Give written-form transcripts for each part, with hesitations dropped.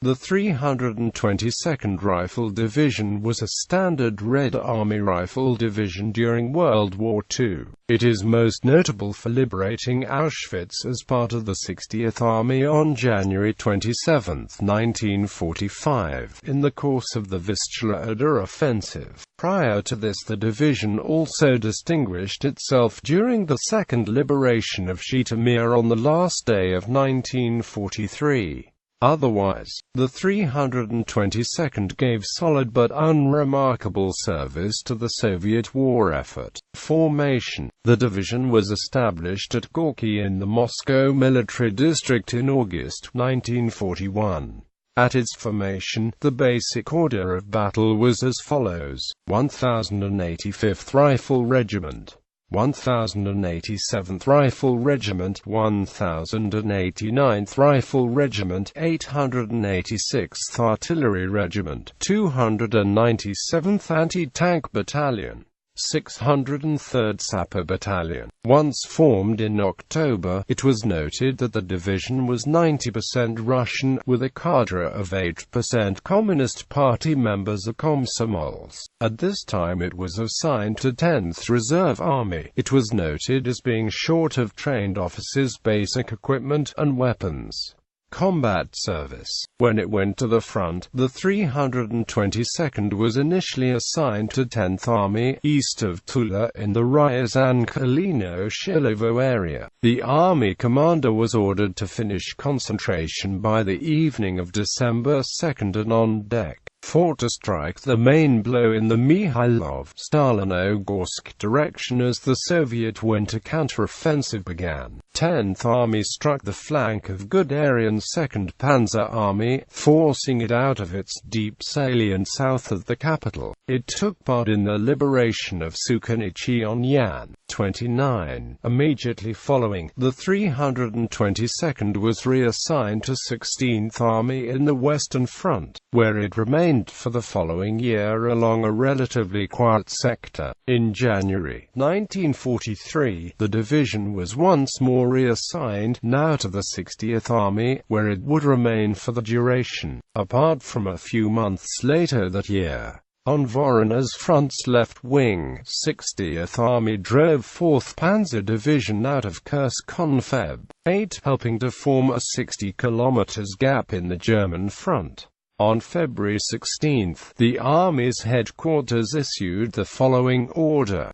The 322nd Rifle Division was a standard Red Army rifle division during World War II. It is most notable for liberating Auschwitz as part of the 60th Army on January 27, 1945, in the course of the Vistula-Oder offensive. Prior to this, the division also distinguished itself during the second liberation of Zhitomir on the last day of 1943. Otherwise, the 322nd gave solid but unremarkable service to the Soviet war effort. Formation: the division was established at Gorky in the Moscow military district in August 1941. At its formation, the basic order of battle was as follows: 1085th Rifle Regiment, 1087th Rifle Regiment, 1089th Rifle Regiment, 886th Artillery Regiment, 297th Anti-Tank Battalion, 603rd Sapper Battalion. Once formed in October, it was noted that the division was 90% Russian, with a cadre of 8% Communist Party members or Komsomols. At this time it was assigned to 10th Reserve Army. It was noted as being short of trained officers, basic equipment, and weapons. Combat service. When it went to the front, the 322nd was initially assigned to 10th Army, east of Tula, in the Ryazan-Kalino-Shilovo area. The army commander was ordered to finish concentration by the evening of December 2 and on deck fought to strike the main blow in the Mihailov-Stalinogorsk direction as the Soviet winter counteroffensive began. 10th Army struck the flank of Guderian's 2nd Panzer Army, forcing it out of its deep salient south of the capital. It took part in the liberation of Sukhanichi on Yan 29. Immediately following, the 322nd was reassigned to 16th Army in the Western Front, where it remained for the following year along a relatively quiet sector. In January 1943, the division was once more reassigned, now to the 60th Army, where it would remain for the duration, apart from a few months later that year. On Vorona's front's left wing, 60th Army drove 4th Panzer Division out of Kursk on Feb. 8, helping to form a 60 km gap in the German front. On February 16, the Army's headquarters issued the following order,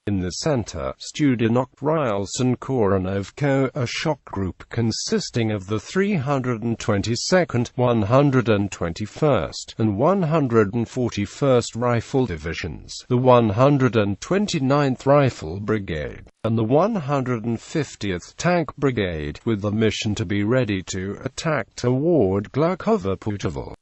In the center, Studenok Rylson Koronovko, a shock group consisting of the 322nd, 121st, and 141st Rifle Divisions, the 129th Rifle Brigade, and the 150th Tank Brigade, with the mission to be ready to attack toward Glukhovo-Putovo.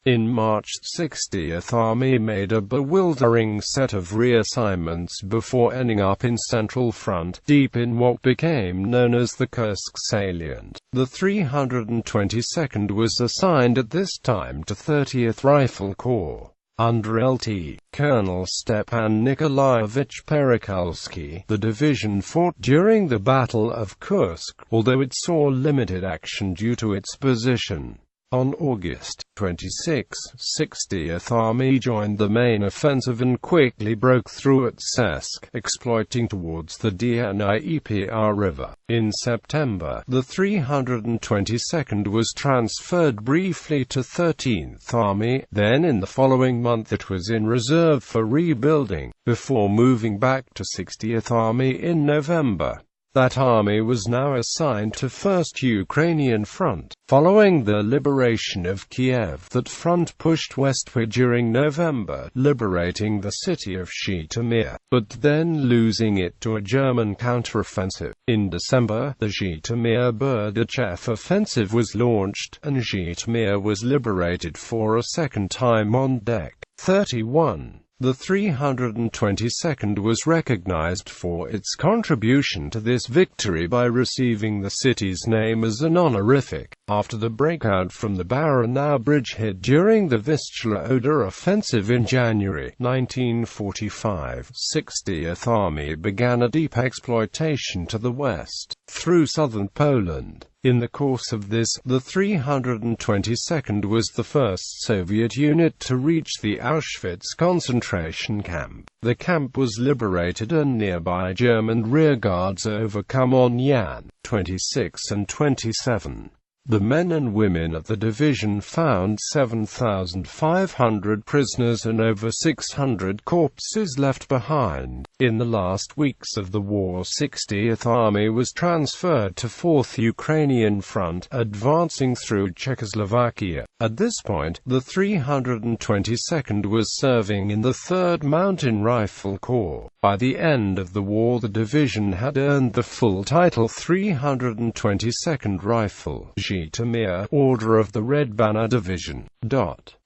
In March, 60th Army made a bewildering set of reassignments before ending up in Central Front, deep in what became known as the Kursk salient. The 322nd was assigned at this time to 30th Rifle Corps. Under Lt. Colonel Stepan Nikolaevich Perikalsky, the division fought during the Battle of Kursk, although it saw limited action due to its position. On August 26, 60th Army joined the main offensive and quickly broke through at Sesk, exploiting towards the Dnieper River. In September, the 322nd was transferred briefly to 13th Army, then in the following month it was in reserve for rebuilding, before moving back to 60th Army in November. That army was now assigned to 1st Ukrainian Front. Following the liberation of Kiev, that front pushed westward during November, liberating the city of Zhitomir, but then losing it to a German counteroffensive. In December, the Zhitomir-Berdichev offensive was launched, and Zhitomir was liberated for a second time on deck. 31. The 322nd was recognized for its contribution to this victory by receiving the city's name as an honorific. After the breakout from the Baranau bridgehead during the Vistula-Oder offensive in January 1945, 60th Army began a deep exploitation to the west, through southern Poland. In the course of this, the 322nd was the first Soviet unit to reach the Auschwitz concentration camp. The camp was liberated and nearby German rearguards overcome on Jan. 26 and 27. The men and women of the division found 7,500 prisoners and over 600 corpses left behind. In the last weeks of the war, 60th Army was transferred to 4th Ukrainian Front, advancing through Czechoslovakia. At this point, the 322nd was serving in the 3rd Mountain Rifle Corps. By the end of the war, the division had earned the full title 322nd Rifle Zhitomir Order of the Red Banner Division.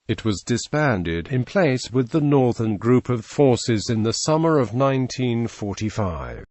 It was disbanded, in place with the Northern Group of Forces in the summer of 1945.